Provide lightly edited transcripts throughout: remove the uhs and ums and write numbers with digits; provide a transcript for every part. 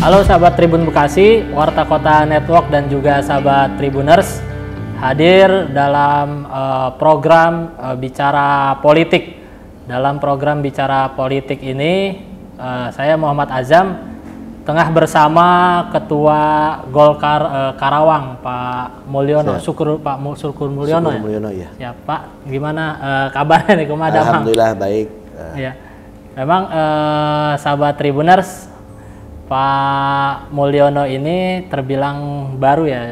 Halo sahabat Tribun Bekasi, Warta Kota Network dan juga sahabat Tribuners, hadir dalam program Bicara Politik. Dalam program Bicara Politik ini, saya Muhammad Azam tengah bersama Ketua Golkar Karawang, Pak Mulyono, Pak Syukur Mulyono. Ya. Ya Pak, gimana kabarnya nih Kumadam? Alhamdulillah baik. Ya, memang sahabat Tribuners, Pak Mulyono ini terbilang baru ya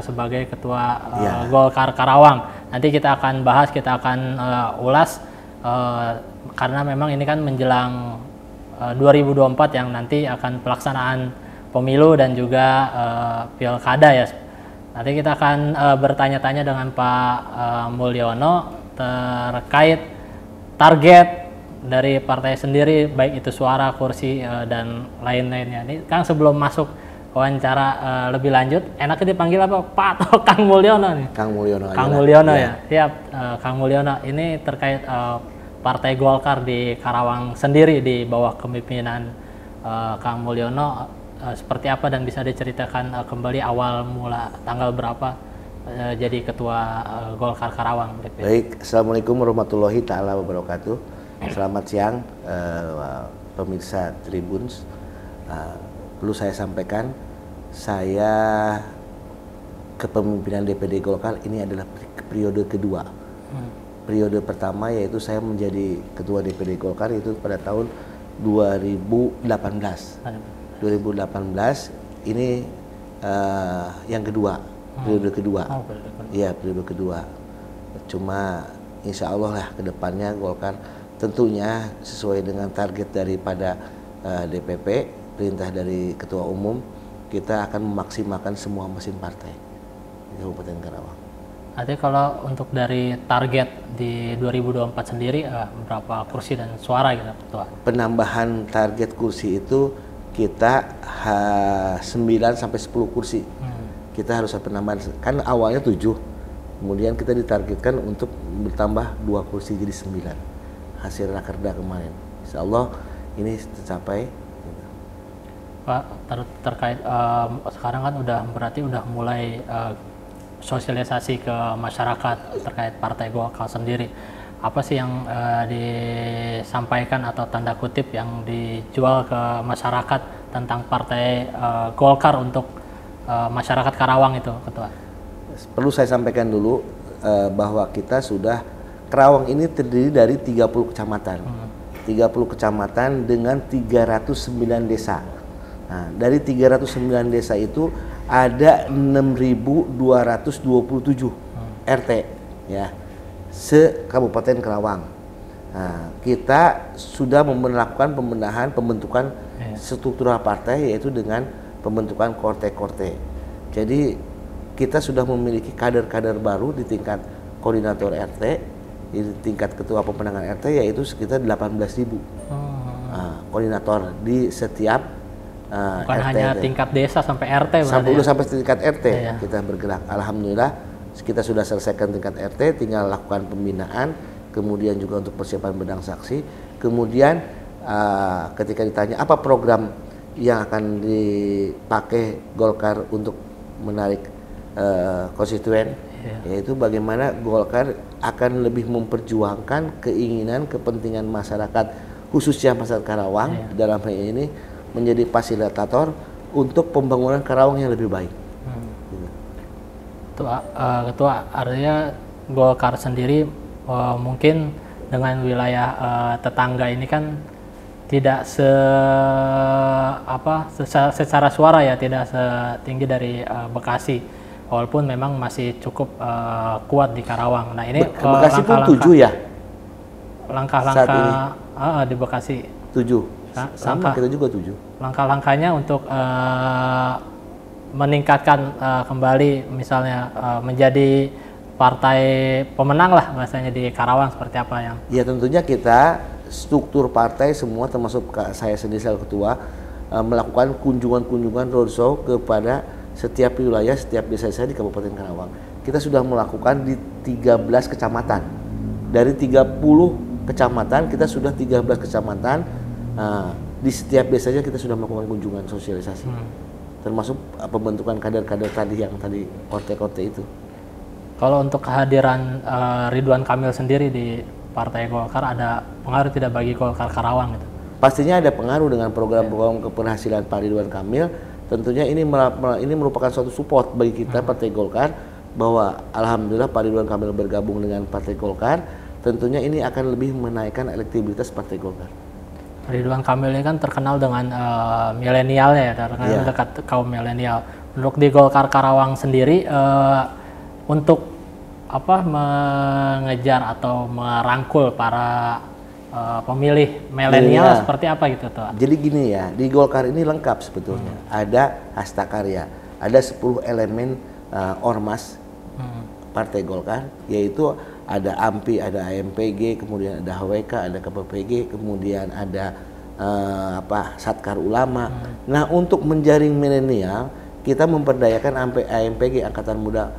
sebagai Ketua Golkar Karawang. Nanti kita akan bahas, kita akan ulas karena memang ini kan menjelang 2024 yang nanti akan pelaksanaan pemilu dan juga pilkada ya. Nanti kita akan bertanya-tanya dengan Pak Mulyono terkait target dari partai sendiri, baik itu suara, kursi, dan lain-lainnya. Ini Kang, sebelum masuk wawancara lebih lanjut, enaknya dipanggil apa? Pak atau Kang Mulyono nih? Kang Mulyono. Kang Mulyono ya. Siap, Kang Mulyono. Ini terkait Partai Golkar di Karawang sendiri di bawah kepemimpinan Kang Mulyono, seperti apa dan bisa diceritakan kembali awal mula tanggal berapa jadi Ketua Golkar Karawang? Baik, Assalamualaikum warahmatullahi taala wabarakatuh. Selamat siang pemirsa Tribuns. Perlu saya sampaikan, saya kepemimpinan DPD Golkar ini adalah periode kedua. Periode pertama yaitu saya menjadi Ketua DPD Golkar itu pada tahun 2018. 2018 ini yang kedua, periode kedua. Iya, periode kedua. Cuma insya Allah lah kedepannya Golkar tentunya sesuai dengan target daripada DPP, perintah dari Ketua Umum, kita akan memaksimalkan semua mesin partai di Kabupaten Karawang. Artinya kalau untuk dari target di 2024 sendiri berapa kursi dan suara gitu Ketua? Penambahan target kursi itu kita 9 sampai 10 kursi. Kita harus penambahan, kan awalnya 7, kemudian kita ditargetkan untuk bertambah 2 kursi jadi 9. Hasil rakerda kemarin, insya Allah ini tercapai. Pak, terkait sekarang kan berarti udah mulai sosialisasi ke masyarakat terkait Partai Golkar sendiri. Apa sih yang disampaikan atau tanda kutip yang dijual ke masyarakat tentang Partai Golkar untuk masyarakat Karawang itu, Ketua? Perlu saya sampaikan dulu bahwa kita sudah, Karawang ini terdiri dari 30 kecamatan. 30 kecamatan dengan 309 desa. Nah, dari 309 desa itu ada 6.227 RT ya, se-Kabupaten Karawang. Nah, kita sudah melakukan pembentukan struktural partai, yaitu dengan pembentukan korte-korte. Jadi kita sudah memiliki kader-kader baru di tingkat koordinator RT, di tingkat ketua pemenangan RT, yaitu sekitar 18.000 koordinator di setiap bukan RT. Hanya tingkat desa sampai RT, sampai ya? Sampai tingkat RT kita bergerak. Alhamdulillah kita sudah selesaikan tingkat RT, tinggal lakukan pembinaan, kemudian juga untuk persiapan bedang saksi. Kemudian ketika ditanya apa program yang akan dipakai Golkar untuk menarik konstituen, yaitu bagaimana Golkar akan lebih memperjuangkan keinginan, kepentingan masyarakat, khususnya masyarakat Karawang, dalam hal ini menjadi fasilitator untuk pembangunan Karawang yang lebih baik. Ketua, artinya Golkar sendiri mungkin dengan wilayah tetangga ini kan tidak secara suara ya, tidak setinggi dari Bekasi. Walaupun memang masih cukup kuat di Karawang. Nah ini Bekasi pun 7 ya? Langkah-langkah di Bekasi 7. Sama kita juga 7. Langkah-langkahnya untuk meningkatkan kembali misalnya menjadi partai pemenang lah bahasanya di Karawang, seperti apa yang? Ya tentunya kita struktur partai semua termasuk saya sendiri selaku ketua melakukan kunjungan-kunjungan roadshow kepada setiap wilayah, setiap desa-desa di Kabupaten Karawang. Kita sudah melakukan di 13 kecamatan. Dari 30 kecamatan, kita sudah 13 kecamatan di setiap desanya kita sudah melakukan kunjungan sosialisasi, termasuk pembentukan kader-kader tadi yang tadi korte-korte itu. Kalau untuk kehadiran Ridwan Kamil sendiri di Partai Golkar ada pengaruh tidak bagi Golkar Karawang gitu? Pastinya ada pengaruh dengan program-program keberhasilan Pak Ridwan Kamil. Tentunya ini merupakan suatu support bagi kita Partai Golkar, bahwa alhamdulillah Pak Ridwan Kamil bergabung dengan Partai Golkar, tentunya ini akan lebih menaikkan elektabilitas Partai Golkar. Ridwan Kamil ini kan terkenal dengan milenialnya ya, terkenal dekat kaum milenial. Untuk di Golkar Karawang sendiri untuk mengejar atau merangkul para pemilih milenial seperti apa gitu tuh? Jadi gini ya, di Golkar ini lengkap sebetulnya. Ada hasta karya, ada 10 elemen ormas Partai Golkar, yaitu ada AMPI, ada AMPG, kemudian ada HWK, ada KPPG, kemudian ada Satkar Ulama. Nah, untuk menjaring milenial, kita memperdayakan AMPG, Angkatan Muda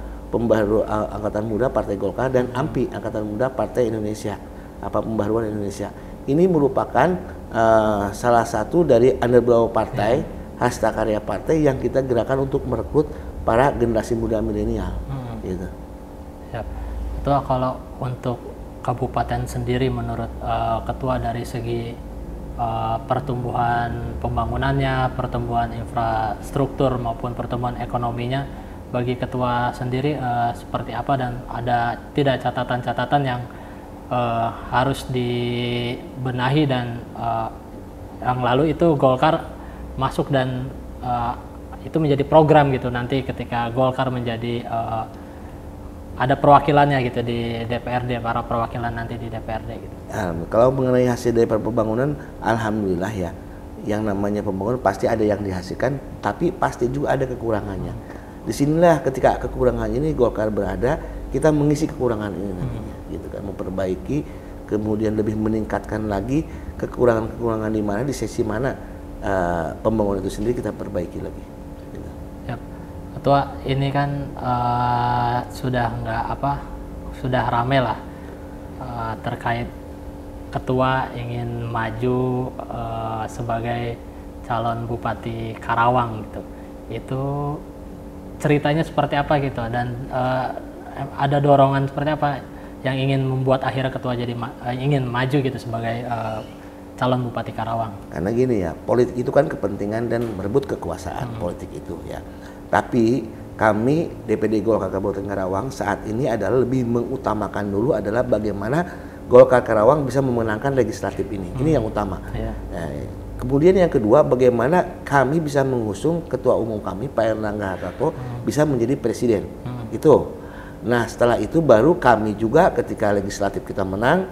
Angkatan Muda Partai Golkar, dan AMPI, Angkatan Muda Partai Indonesia, Pembaharuan Indonesia. Ini merupakan salah satu dari underbrow partai, hasta karya partai yang kita gerakan untuk merekrut para generasi muda milenial. Gitu. Siap. Itu kalau untuk kabupaten sendiri menurut ketua dari segi pertumbuhan pembangunannya, pertumbuhan infrastruktur maupun pertumbuhan ekonominya, bagi ketua sendiri seperti apa, dan ada tidak catatan-catatan yang harus dibenahi dan yang lalu itu Golkar masuk dan itu menjadi program gitu nanti ketika Golkar menjadi ada perwakilannya gitu di DPRD, para perwakilan nanti di DPRD gitu. Kalau mengenai hasil dari pembangunan, alhamdulillah ya, yang namanya pembangunan pasti ada yang dihasilkan, tapi pasti juga ada kekurangannya. Disinilah ketika kekurangan ini Golkar berada, kita mengisi kekurangan ini nantinya, gitu kan, memperbaiki, kemudian lebih meningkatkan lagi kekurangan-kekurangan di mana, di sesi mana pembangunan itu sendiri kita perbaiki lagi. Gitu. Yap. Ketua, ini kan sudah sudah rame lah terkait ketua ingin maju sebagai calon Bupati Karawang gitu. Itu ceritanya seperti apa gitu, dan ada dorongan seperti apa yang ingin membuat akhirnya ketua jadi ingin maju gitu sebagai calon Bupati Karawang? Karena gini ya, politik itu kan kepentingan dan merebut kekuasaan politik itu ya. Tapi kami DPD Golkar Kabupaten Karawang saat ini adalah lebih mengutamakan dulu adalah bagaimana Golkar Karawang bisa memenangkan legislatif ini. Ini yang utama. Nah, kemudian yang kedua, bagaimana kami bisa mengusung ketua umum kami Pak Erlangga Hartarto bisa menjadi presiden. Itu. Nah, setelah itu baru kami juga ketika legislatif kita menang,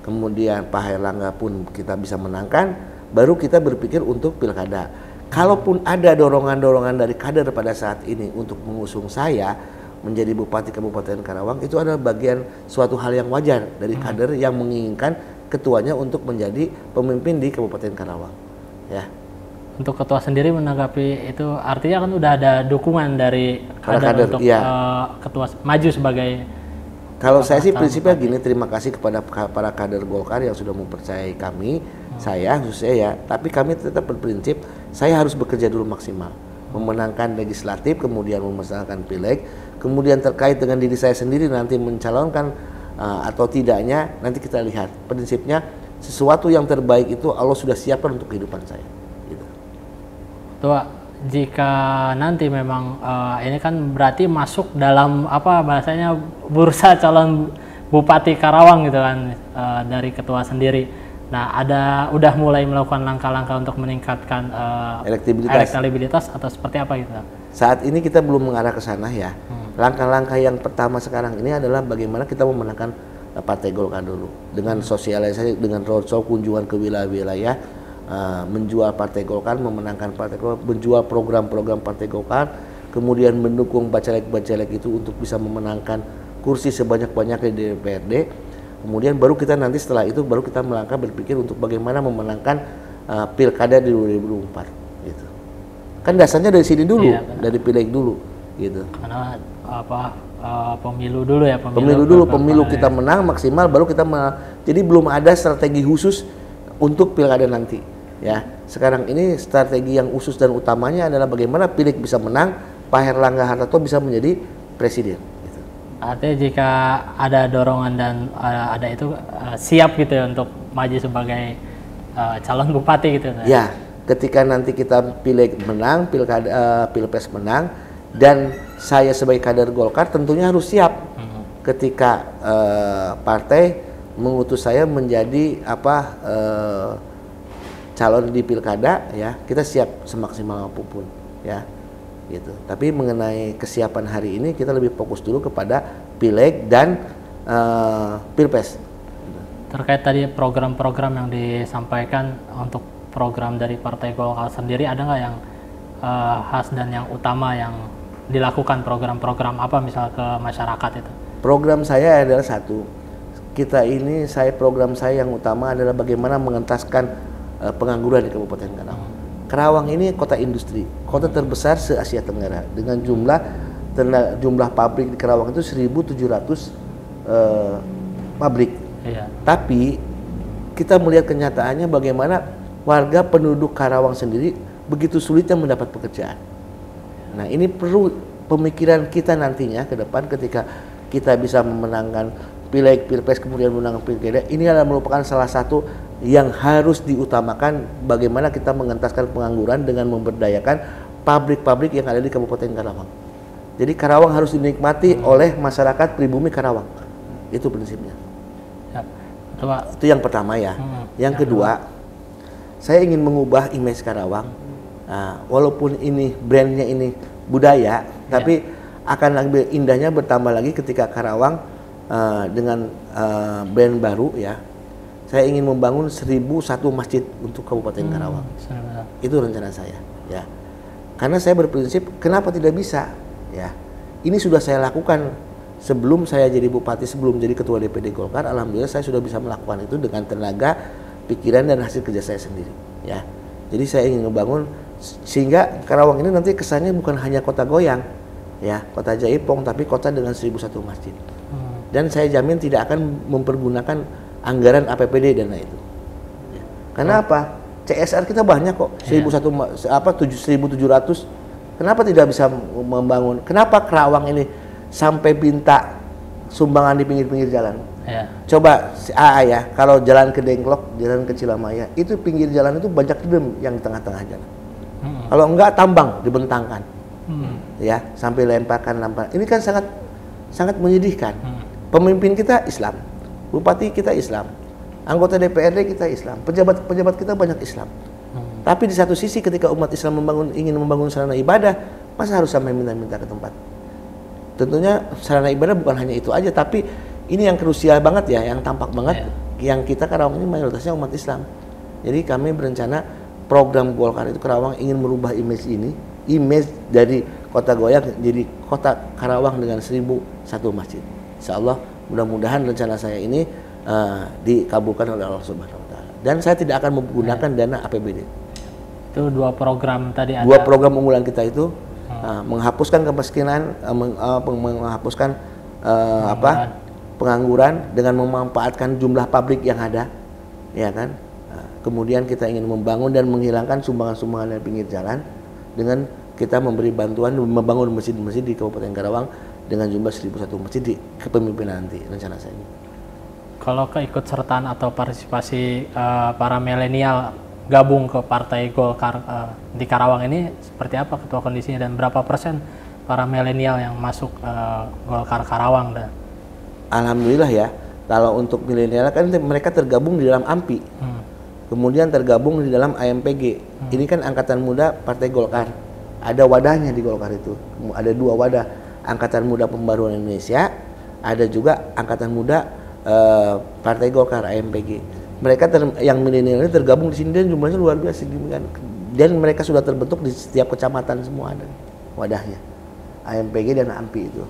kemudian Pak Erlangga pun kita bisa menangkan, baru kita berpikir untuk pilkada. Kalaupun ada dorongan-dorongan dari kader pada saat ini untuk mengusung saya menjadi Bupati Kabupaten Karawang, itu adalah bagian suatu hal yang wajar dari kader yang menginginkan ketuanya untuk menjadi pemimpin di Kabupaten Karawang. Ya. Untuk ketua sendiri menanggapi itu, artinya kan udah ada dukungan dari kader untuk ketua maju sebagai. Kalau saya sih prinsipnya gini, terima kasih kepada para kader Golkar yang sudah mempercayai kami, saya khususnya ya. Tapi kami tetap berprinsip, saya harus bekerja dulu maksimal, memenangkan legislatif, kemudian memenangkan pileg, kemudian terkait dengan diri saya sendiri nanti mencalonkan atau tidaknya nanti kita lihat. Prinsipnya sesuatu yang terbaik itu Allah sudah siapkan untuk kehidupan saya. Gitu. Tua, jika nanti memang ini kan berarti masuk dalam bahasanya bursa calon Bupati Karawang gitu kan dari ketua sendiri. Nah, udah mulai melakukan langkah-langkah untuk meningkatkan elektabilitas atau seperti apa gitu? Saat ini kita belum mengarah ke sana ya. Langkah-langkah yang pertama sekarang ini adalah bagaimana kita memenangkan Partai Golkar dulu dengan sosialisasi, dengan roadshow, kunjungan ke wilayah-wilayah, menjual Partai Golkar, memenangkan Partai Golkar, menjual program-program Partai Golkar, kemudian mendukung bacalek-bacalek itu untuk bisa memenangkan kursi sebanyak-banyaknya di DPRD. Kemudian baru kita nanti setelah itu baru kita melangkah berpikir untuk bagaimana memenangkan pilkada di 2024 gitu. Kan dasarnya dari sini dulu, dari pileg dulu gitu. Karena pemilu dulu ya, pemilu kita menang maksimal baru kita jadi belum ada strategi khusus untuk pilkada nanti. ya. Sekarang ini strategi yang khusus dan utamanya adalah bagaimana Pileg bisa menang, Pak Herlangga Hartarto bisa menjadi presiden. Gitu. Artinya jika ada dorongan dan ada itu siap gitu ya untuk maju sebagai calon bupati gitu. Ya, ketika nanti kita Pileg menang, Pilpres menang, dan saya sebagai kader Golkar tentunya harus siap ketika partai mengutus saya menjadi calon di pilkada, ya kita siap semaksimal apapun, ya gitu. Tapi mengenai kesiapan hari ini kita lebih fokus dulu kepada Pileg dan Pilpres. Terkait tadi program-program yang disampaikan untuk program dari Partai Golkar sendiri, ada nggak yang khas dan yang utama yang dilakukan, program-program apa misal ke masyarakat itu? Program saya adalah satu. Program saya yang utama adalah bagaimana mengentaskan pengangguran di Kabupaten Karawang. Karawang ini kota industri, kota terbesar se-Asia Tenggara dengan jumlah pabrik di Karawang itu 1.700 pabrik. Iya. Tapi kita melihat kenyataannya bagaimana warga penduduk Karawang sendiri begitu sulitnya mendapat pekerjaan. Nah, ini perlu pemikiran kita nantinya ke depan ketika kita bisa memenangkan Pileg, Pilpres, kemudian menang pilkada. Ini adalah merupakan salah satu yang harus diutamakan, bagaimana kita mengentaskan pengangguran dengan memberdayakan pabrik-pabrik yang ada di Kabupaten Karawang. Jadi Karawang harus dinikmati oleh masyarakat pribumi Karawang. Itu prinsipnya. Ya. Itu yang pertama ya. Yang kedua, saya ingin mengubah image Karawang. Nah, walaupun ini brandnya ini budaya, tapi akan lebih indahnya bertambah lagi ketika Karawang dengan brand baru, ya. Saya ingin membangun 1.001 masjid untuk Kabupaten Karawang. Itu rencana saya, ya. Karena saya berprinsip kenapa tidak bisa, ya. Ini sudah saya lakukan sebelum saya jadi bupati, sebelum jadi ketua DPD Golkar. Alhamdulillah saya sudah bisa melakukan itu dengan tenaga, pikiran dan hasil kerja saya sendiri, ya. Jadi saya ingin membangun sehingga Karawang ini nanti kesannya bukan hanya kota goyang, ya, kota jaipong, tapi kota dengan 1.001 masjid. Dan saya jamin tidak akan mempergunakan anggaran APBD dana itu. Ya. Karena apa? CSR kita banyak kok, 1.700. Kenapa tidak bisa membangun? Kenapa Karawang ini sampai minta sumbangan di pinggir-pinggir jalan? Ya. Coba ya, kalau jalan ke Dengklok, jalan ke Cilamaya, itu pinggir jalan itu banyak dem yang di tengah-tengah jalan. Kalau enggak tambang dibentangkan, ya, sampai lemparkan. Ini kan sangat menyedihkan. Pemimpin kita Islam, bupati kita Islam, anggota DPRD kita Islam, pejabat kita banyak Islam. Tapi di satu sisi ketika umat Islam ingin membangun sarana ibadah, masa harus sampai minta-minta ke tempat? Tentunya sarana ibadah bukan hanya itu aja, tapi ini yang krusial banget ya, yang tampak banget, yang kita Karawang ini mayoritasnya umat Islam. Jadi kami berencana program Golkar itu Karawang ingin merubah image dari kota goyang jadi kota Karawang dengan 1.001 masjid. Insya Allah mudah-mudahan rencana saya ini dikabulkan oleh Allah Subhanahu Wa Taala. Dan saya tidak akan menggunakan dana APBD. Itu dua program tadi. Dua program unggulan kita itu menghapuskan kemiskinan, menghapuskan pengangguran dengan memanfaatkan jumlah pabrik yang ada, ya kan. Kemudian kita ingin membangun dan menghilangkan sumbangan-sumbangan dari pinggir jalan dengan kita memberi bantuan membangun masjid-masjid di Kabupaten Karawang dengan jumlah 1.001 masjid di kepemimpinan nanti, rencana saya ini. Kalau keikutsertaan atau partisipasi para milenial gabung ke Partai Golkar di Karawang ini seperti apa ketua kondisinya dan berapa persen para milenial yang masuk Golkar Karawang? Alhamdulillah ya, kalau untuk milenial kan mereka tergabung di dalam AMPI, kemudian tergabung di dalam AMPG. Ini kan angkatan muda Partai Golkar, ada wadahnya di Golkar itu, ada dua wadah. Angkatan Muda Pembaruan Indonesia, ada juga Angkatan Muda Partai Golkar AMPG. Mereka yang milenial ini tergabung di sini dan jumlahnya luar biasa, dan mereka sudah terbentuk di setiap kecamatan, semua ada wadahnya AMPG dan AMPI itu.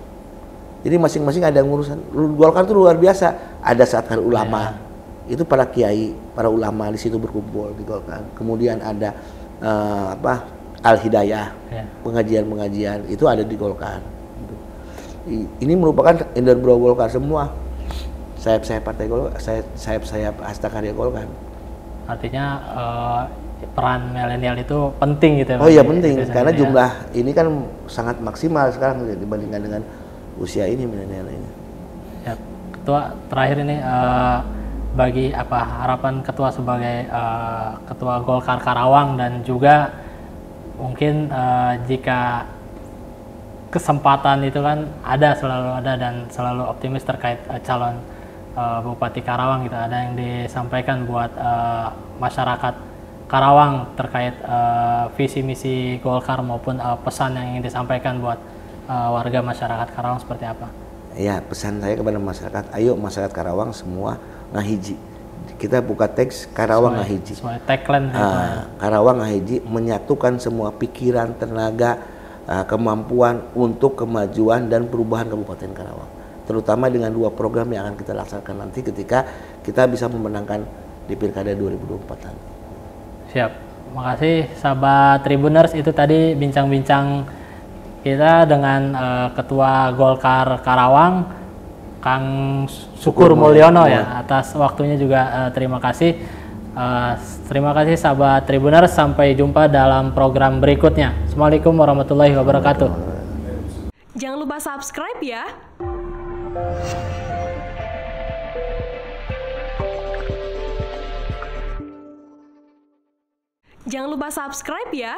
Jadi masing-masing ada ngurusan. Golkar itu luar biasa. Ada Satkar Ulama, itu para kiai, para ulama di situ berkumpul di Golkar. Kemudian ada Al Hidayah, pengajian-pengajian itu ada di Golkar. Ini merupakan underbro Golkar semua, sayap-sayap Partai Golkar, sayap-sayap Hasta Karya Golkar. Artinya peran milenial itu penting gitu ya. Oh iya penting, karena jumlah ini kan sangat maksimal sekarang dibandingkan dengan usia ini milenial ini. Ya, Ketua terakhir ini bagi apa harapan Ketua sebagai Ketua Golkar Karawang, dan juga mungkin jika kesempatan itu kan selalu ada dan selalu optimis terkait calon Bupati Karawang gitu, ada yang disampaikan buat masyarakat Karawang terkait visi misi Golkar maupun pesan yang ingin disampaikan buat warga masyarakat Karawang seperti apa? Ya, pesan saya kepada masyarakat, ayo masyarakat Karawang semua ngahiji. Kita buka teks Karawang ngahiji. Tagline Karawang ngahiji, menyatukan semua pikiran, tenaga, kemampuan untuk kemajuan dan perubahan Kabupaten Karawang. Terutama dengan 2 program yang akan kita laksanakan nanti ketika kita bisa memenangkan di Pilkada 2024 nanti. Siap. Makasih sahabat Tribuners, itu tadi bincang-bincang kita dengan Ketua Golkar Karawang, Kang Syukur Mulyono ya, atas waktunya juga terima kasih. Terima kasih sahabat Tribuners, sampai jumpa dalam program berikutnya. Assalamualaikum warahmatullahi wabarakatuh. Jangan lupa subscribe ya. Jangan lupa subscribe ya.